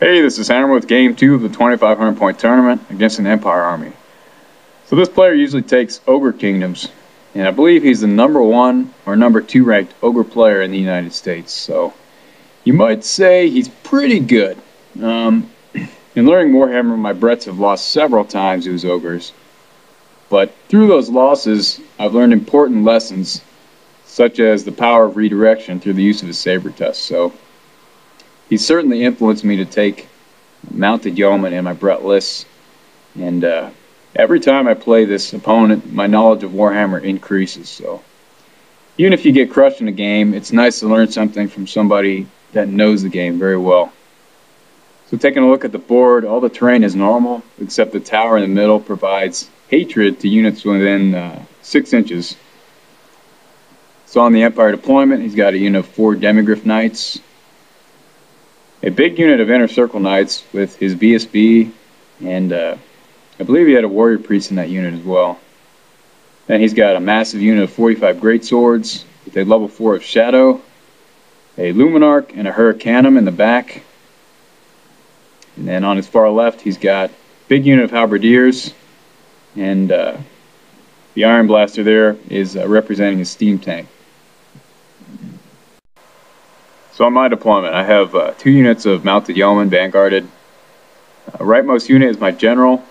Hey, this is Hammer with Game 2 of the 2,500 point tournament against an Empire army. So this player usually takes Ogre Kingdoms, and I believe he's the #1 or #2 ranked Ogre player in the United States. So you might say he's pretty good. In learning Warhammer, my Brets have lost several times to his Ogres. But through those losses, I've learned important lessons, such as the power of redirection through the use of his Saber Tusk. So he's certainly influenced me to take Mounted Yeoman in my Bret lists, and every time I play this opponent, my knowledge of Warhammer increases. So even if you get crushed in a game, it's nice to learn something from somebody that knows the game very well. So taking a look at the board, all the terrain is normal, except the tower in the middle provides hatred to units within 6 inches. So on the Empire deployment, he's got a unit of 4 Demigryph Knights, a big unit of Inner Circle Knights with his BSB, and I believe he had a Warrior Priest in that unit as well. Then he's got a massive unit of 45 Greatswords with a level 4 of Shadow, a Luminarch, and a Hurricanum in the back. And then on his far left, he's got a big unit of Halberdiers, and the Iron Blaster there is representing his steam tank. So on my deployment, I have 2 units of Mounted Yeoman vanguarded. Rightmost unit is my General,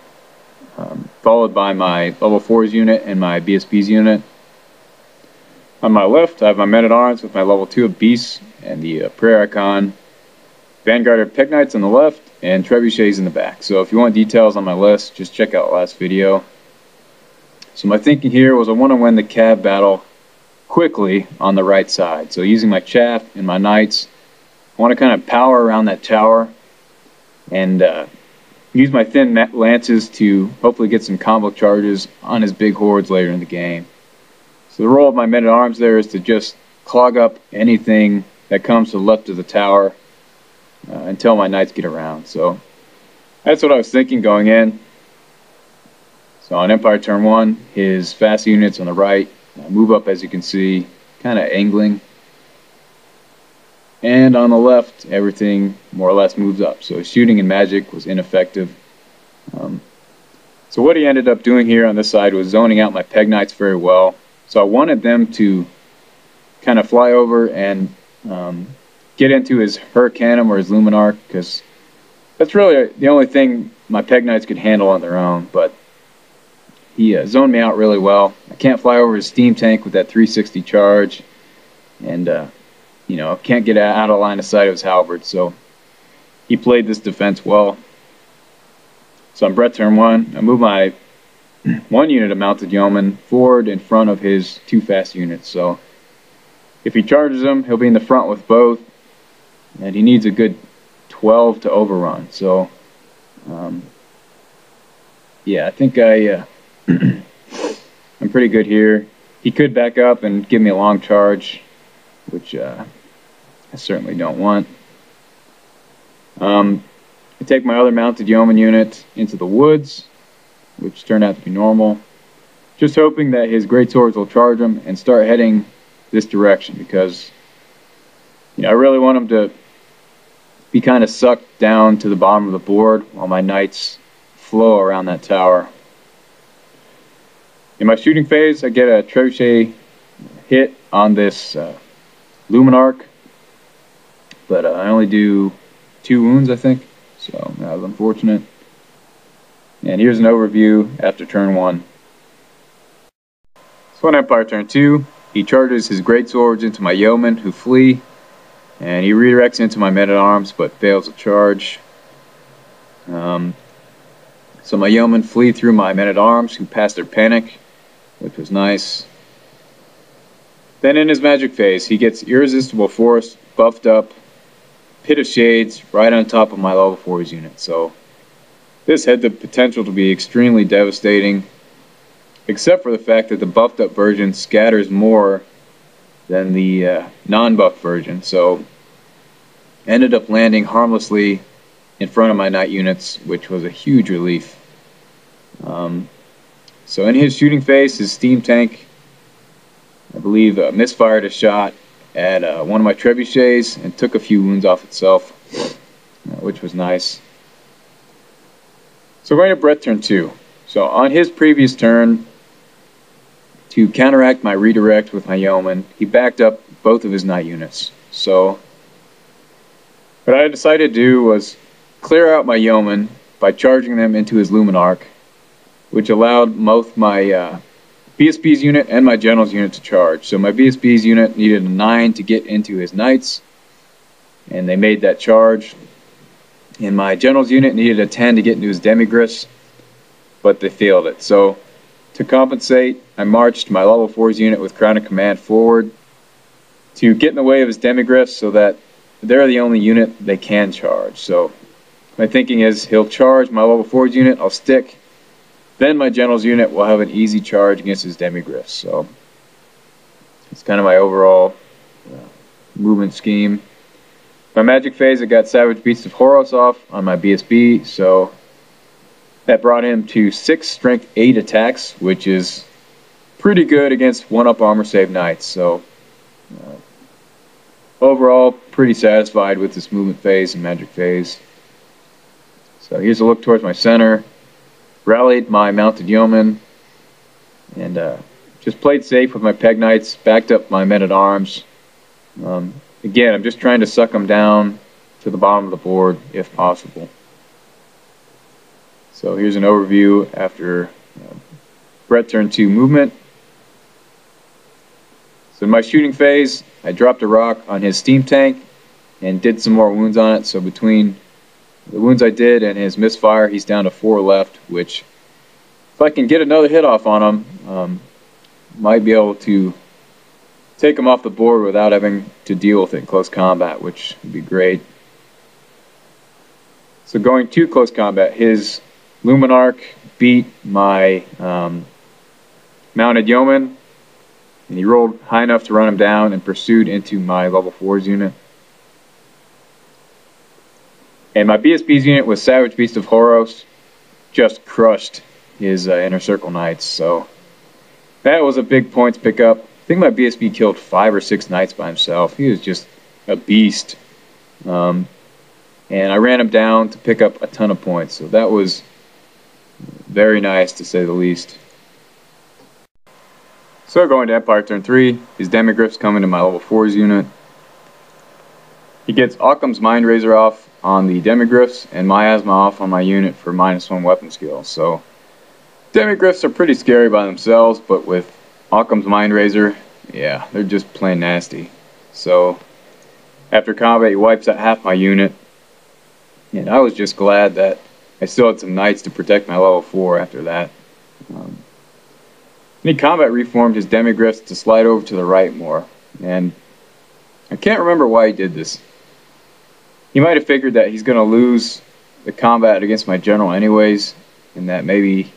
followed by my level 4's unit and my BSB's unit. On my left, I have my Men-at-Arms with my level 2 of Beasts and the Prayer Icon, vanguarded Pick Knights on the left, and Trebuchets in the back. So if you want details on my list, just check out the last video. So my thinking here was I want to win the Cav battle quickly on the right side. So using my Chaff and my Knights, I want to kind of power around that tower and use my thin lances to hopefully get some combo charges on his big hordes later in the game. So the role of my Men-at-Arms there is to just clog up anything that comes to the left of the tower until my Knights get around. So that's what I was thinking going in. So on Empire turn 1, his fast units on the right move up, as you can see, kind of angling. And on the left, everything more or less moves up. So his shooting and magic was ineffective. So what he ended up doing here on this side was zoning out my Peg Knights very well. So I wanted them to kind of fly over and get into his Hurricanum or his Luminarch, because that's really the only thing my Peg Knights could handle on their own. But he zoned me out really well. I can't fly over his steam tank with that 360 charge, and you know, can't get out of line of sight of his halberd. So he played this defense well. So on Bret turn 1, I move my 1 unit of Mounted Yeoman forward in front of his 2 fast units. So if he charges him, he'll be in the front with both, and he needs a good 12 to overrun. So yeah, I think I'm pretty good here. He could back up and give me a long charge, which I certainly don't want. I take my other Mounted Yeoman unit into the woods, which turned out to be normal. Just hoping that his Greatswords will charge him and start heading this direction, because you know, I really want him to be kind of sucked down to the bottom of the board while my Knights flow around that tower. In my shooting phase, I get a Trebuchet hit on this Luminarch, but I only do 2 wounds, I think, so that was unfortunate. And here's an overview after turn 1. So on Empire turn 2, he charges his Greatswords into my Yeomen, who flee, and he redirects into my Men-at-Arms, but fails to charge. So my Yeomen flee through my Men-at-Arms, who pass their panic, which was nice. Then in his magic phase, he gets Irresistible Force buffed up, Pit of Shades right on top of my level 4's unit. So this had the potential to be extremely devastating, except for the fact that the buffed up version scatters more than the non-buffed version. So ended up landing harmlessly in front of my Knight units, which was a huge relief. So in his shooting phase, his steam tank, I believe, misfired a shot at one of my Trebuchets and took a few wounds off itself. which was nice. So we're going to Brett turn 2. So on his previous turn, to counteract my redirect with my yeoman, he backed up both of his knight units. So what I decided to do was clear out my yeoman by charging them into his Luminarch, which allowed both my BSB's unit and my general's unit to charge. So my BSB's unit needed a 9 to get into his knights, and they made that charge. And my general's unit needed a 10 to get into his demigriffs, but they failed it. So to compensate, I marched my level 4's unit with Crown of Command forward to get in the way of his demigriffs so that they're the only unit they can charge. So my thinking is he'll charge my level 4's unit, I'll stick, then my general's unit will have an easy charge against his demigriffs. So it's kind of my overall movement scheme. My magic phase, I got Savage Beast of Horus off on my BSB, so that brought him to 6 strength 8 attacks, which is pretty good against 1-up armor save knights. So overall, pretty satisfied with this movement phase and magic phase. So here's a look towards my center. Rallied my mounted yeoman, and just played safe with my peg knights, backed up my men-at-arms. Again, I'm just trying to suck them down to the bottom of the board if possible. So here's an overview after Brett turn 2 movement. So in my shooting phase, I dropped a rock on his steam tank and did some more wounds on it. So between the wounds I did and his misfire, he's down to 4 left, which if I can get another hit off on him, might be able to take him off the board without having to deal with it in close combat, which would be great. So going to close combat, his Luminarch beat my mounted yeoman, and he rolled high enough to run him down and pursued into my level 4's unit. And my BSB's unit with Savage Beast of Horus just crushed his Inner Circle Knights. So that was a big points pickup. I think my BSB killed 5 or 6 knights by himself. He was just a beast. And I ran him down to pick up a ton of points. So that was very nice, to say the least. So going to Empire turn 3, his demigriffs come into my level 4's unit. He gets Occam's Mind Razor off on the demigriffs and Miasma off on my unit for -1 weapon skill. So demigriffs are pretty scary by themselves, but with Occam's Mind Razor, yeah, they're just plain nasty. So after combat, he wipes out half my unit, and I was just glad that I still had some knights to protect my level 4 after that. He combat reformed his demigriffs to slide over to the right more, and I can't remember why he did this. He might have figured that he's going to lose the combat against my general anyways, and that maybe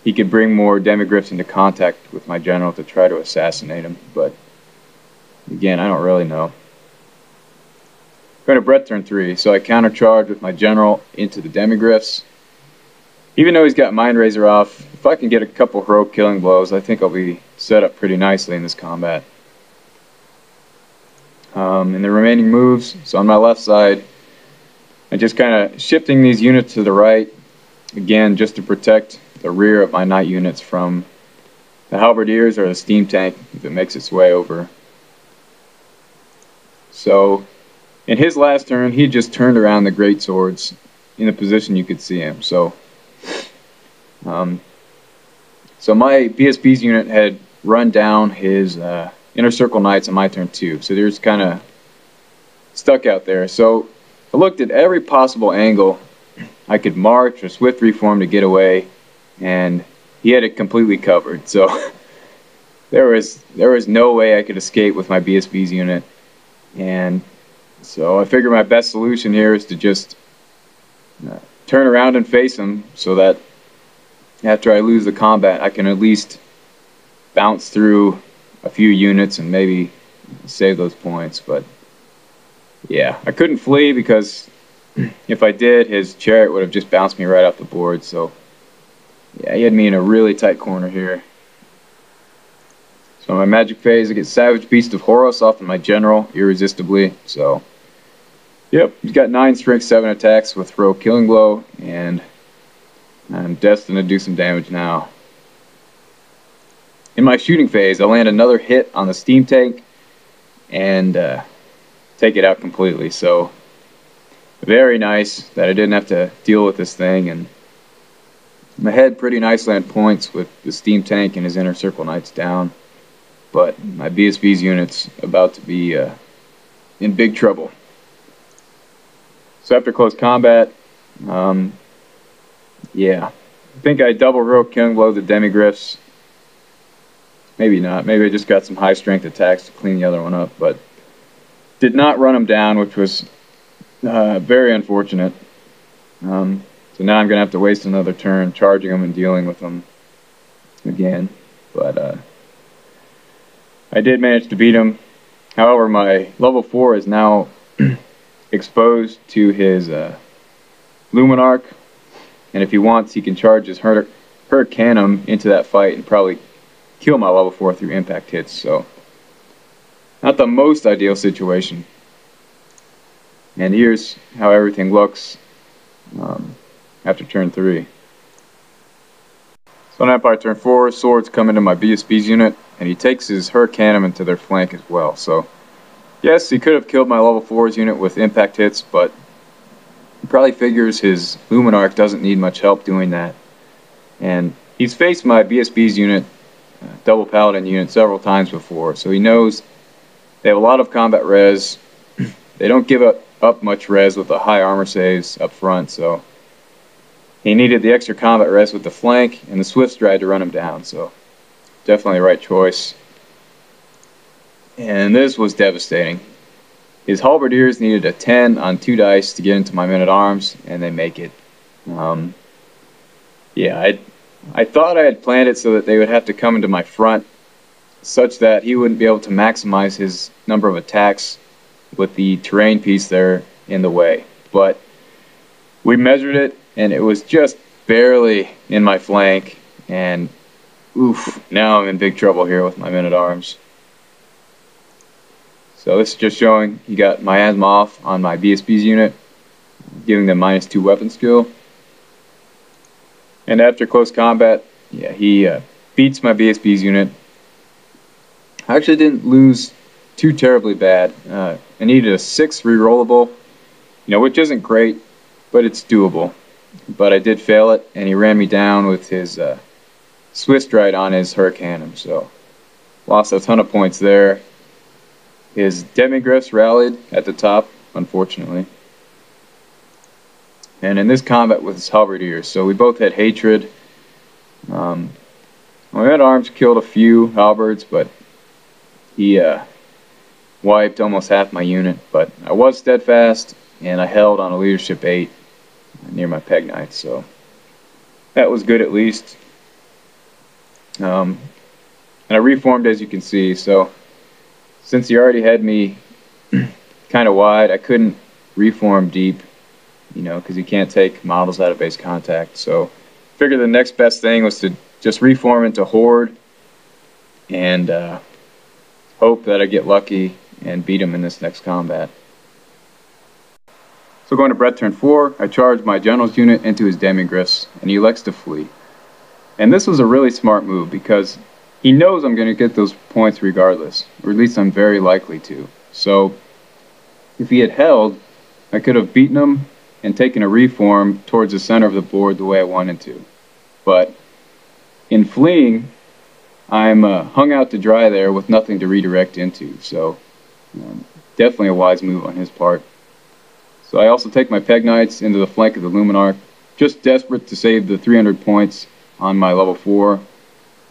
he could bring more demigriffs into contact with my general to try to assassinate him, but again, I don't really know. Going to Brett turn 3, so I countercharge with my general into the demigriffs. Even though he's got Mind Razor off, if I can get a couple heroic killing blows, I think I'll be set up pretty nicely in this combat. In the remaining moves, so on my left side, I'm just kind of shifting these units to the right, again, just to protect the rear of my knight units from the halberdiers or the steam tank if it makes its way over. So in his last turn, he just turned around the great swords in the position you could see him. So my BSB's unit had run down his Inner Circle Knights on my turn 2. So they're just kind of stuck out there. So I looked at every possible angle I could march or swift reform to get away, and he had it completely covered. So there was no way I could escape with my BSB's unit. And so I figured my best solution here is to just turn around and face him so that after I lose the combat, I can at least bounce through a few units and maybe save those points. But yeah, I couldn't flee because if I did, his chariot would have just bounced me right off the board. So yeah, he had me in a really tight corner here. So my magic phase, I get Savage Beast of Horus off of my general irresistibly. So Yep, he's got 9 strength, 7 attacks with Rogue Killing Blow, and I'm destined to do some damage now. In my shooting phase, I land another hit on the steam tank and take it out completely. So very nice that I didn't have to deal with this thing, and I'm ahead pretty nicely on points with the steam tank and his inner circle knights down. But my BSV's unit's about to be in big trouble. So after close combat, yeah, I think I double Rogue Killing Blow the Demigriffs. Maybe not. Maybe I just got some high strength attacks to clean the other one up, but did not run them down, which was very unfortunate. So now I'm going to have to waste another turn charging them and dealing with them again. But I did manage to beat him. However, my level 4 is now exposed to his Luminarch, and if he wants, he can charge his Hurricanum into that fight and probably kill my level 4 through impact hits. So not the most ideal situation. And here's how everything looks after turn 3. So on Empire turn 4, swords come into my BSV's unit, and he takes his Hurricanum into their flank as well. So yes, he could have killed my level 4's unit with impact hits, but he probably figures his Luminarch doesn't need much help doing that. And he's faced my BSV's unit, double Paladin unit, several times before, so he knows they have a lot of combat res. They don't give up much res with the high armor saves up front, so he needed the extra combat res with the flank and the Swift Stride to run him down, so definitely the right choice. And this was devastating. His Halberdiers needed a 10 on 2 dice to get into my Men-at-Arms, and they make it. Yeah, I thought I had planned it so that they would have to come into my front, such that he wouldn't be able to maximize his number of attacks with the terrain piece there in the way. But we measured it, and it was just barely in my flank, and oof, now I'm in big trouble here with my Men-at-Arms. So this is just showing he got miasma off on my BSV's unit, giving them -2 weapon skill. And after close combat, yeah, he beats my BSV's unit. I actually didn't lose too terribly bad. I needed a 6 rerollable, which isn't great, but it's doable. But I did fail it, and he ran me down with his Swift Stride on his Hurricanum, so lost a ton of points there. His Demigriffs rallied at the top, unfortunately. And in this combat with his Halberdiers, so we both had hatred. My Men-at-Arms killed a few halberds, but he wiped almost half my unit. But I was steadfast, and I held on a leadership 8 near my Peg Knights, so that was good at least. And I reformed, as you can see, so since he already had me kind of wide, I couldn't reform deep, because you can't take models out of base contact. So I figured the next best thing was to just reform into Horde and hope that I get lucky and beat him in this next combat. So going to Brett turn 4, I charged my General's unit into his Demigriffs, and he elects to flee. And this was a really smart move because he knows I'm going to get those points regardless, or at least I'm very likely to. So if he had held, I could have beaten him and taken a reform towards the center of the board the way I wanted to. But in fleeing, I'm hung out to dry there with nothing to redirect into. So definitely a wise move on his part. So I also take my Peg Knights into the flank of the Luminarch, just desperate to save the 300 points on my level 4.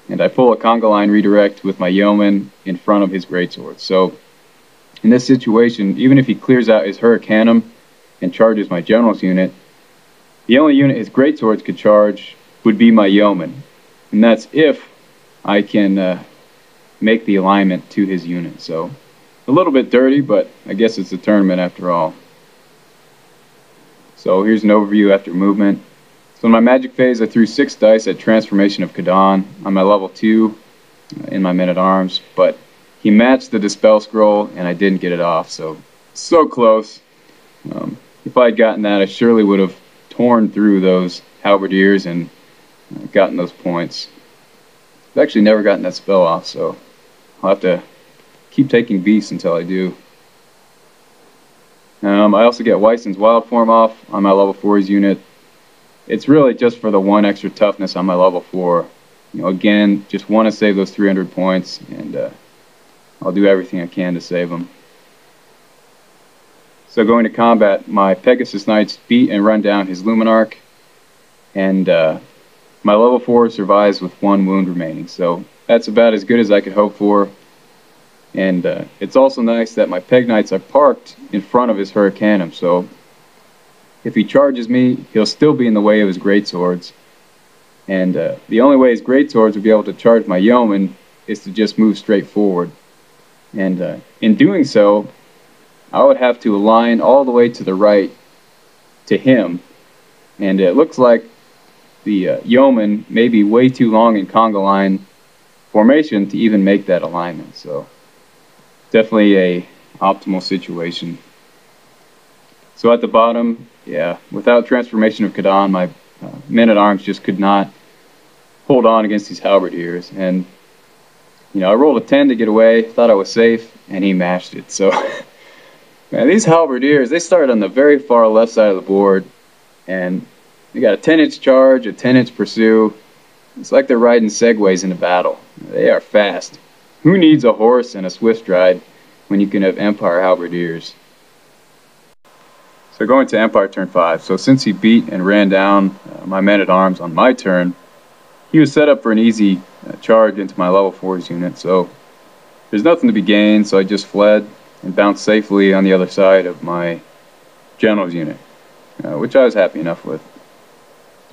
And I pull a conga line redirect with my Yeoman in front of his Greatsword. So in this situation, even if he clears out his Hurricanum and charges my General's unit, the only unit his Greatswords could charge would be my Yeoman. And that's if I can make the alignment to his unit. So a little bit dirty, but I guess it's a tournament after all. So here's an overview after movement. So in my magic phase, I threw 6 dice at Transformation of Kadon on my level 2 in my Men-at-Arms, but he matched the Dispel Scroll, and I didn't get it off, so close. If I had gotten that, I surely would have torn through those halberdiers and gotten those points. I've actually never gotten that spell off, so I'll have to keep taking beasts until I do. I also get Weisson's wild form off on my level 4's unit. It's really just for the 1 extra toughness on my level 4. Again, just want to save those 300 points, and I'll do everything I can to save them. So going to combat, my Pegasus Knights beat and run down his Luminarch, and my level 4 survives with 1 wound remaining. So that's about as good as I could hope for. And it's also nice that my Peg Knights are parked in front of his Hurricanum, so if he charges me, he'll still be in the way of his greatswords. And the only way his greatswords would be able to charge my Yeoman is to just move straight forward. And in doing so, I would have to align all the way to the right to him. And it looks like the Yeoman may be way too long in conga line formation to even make that alignment. So definitely a optimal situation. So at the bottom, yeah, without Transformation of Kadan, my men-at-arms just could not hold on against these halberdiers. And, I rolled a 10 to get away, thought I was safe, and he mashed it. So, man, these halberdiers, they start on the very far left side of the board, and they got a 10-inch charge, a 10-inch pursue. It's like they're riding segways in a battle. They are fast. Who needs a horse and a swift ride when you can have Empire halberdiers? So going to Empire turn 5. So since he beat and ran down my men-at-arms on my turn, he was set up for an easy charge into my level 4's unit. So there's nothing to be gained, so I just fled and bounced safely on the other side of my general's unit, which I was happy enough with.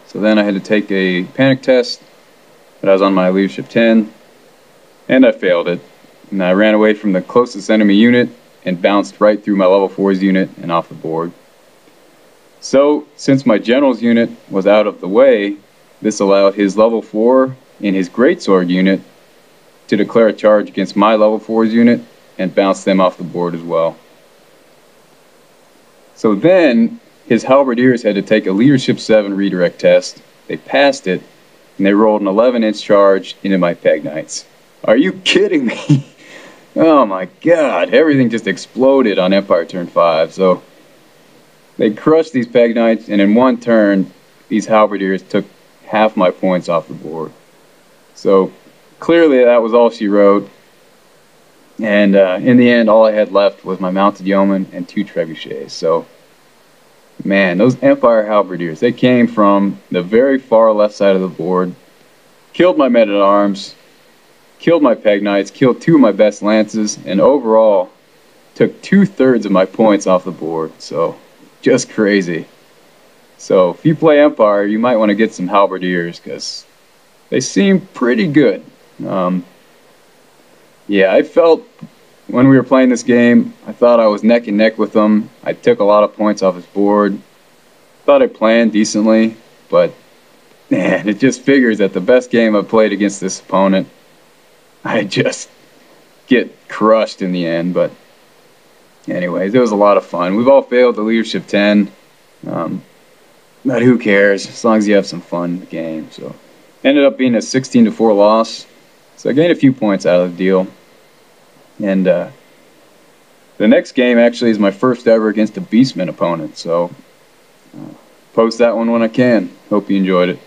So then I had to take a panic test, but I was on my leadership 10, and I failed it. And I ran away from the closest enemy unit and bounced right through my level 4's unit and off the board. So, since my general's unit was out of the way, this allowed his level 4 and his greatsword unit to declare a charge against my level 4's unit and bounce them off the board as well. So then, his halberdiers had to take a leadership 7 redirect test. They passed it, and they rolled an 11-inch charge into my Peg Knights. Are you kidding me? Oh my god, everything just exploded on Empire turn 5. So they crushed these Peg Knights, and in one turn, these halberdiers took half my points off the board. So clearly that was all she wrote. And in the end, all I had left was my mounted yeoman and 2 trebuchets. So, man, those Empire halberdiers, they came from the very far left side of the board, killed my men-at-arms, killed my Peg Knights, killed 2 of my best lances, and overall took 2/3 of my points off the board. So, just crazy. So, if you play Empire, you might want to get some halberdiers, because they seem pretty good. Yeah, I felt when we were playing this game, I thought I was neck and neck with him. I took a lot of points off his board. Thought I planned decently, but man, it just figures that the best game I've played against this opponent, I just get crushed in the end. But anyways, it was a lot of fun. We've all failed the leadership 10, but who cares as long as you have some fun in the game. So ended up being a 16-4 loss. So I gained a few points out of the deal. And the next game actually is my first ever against a Beastman opponent. So post that one when I can. Hope you enjoyed it.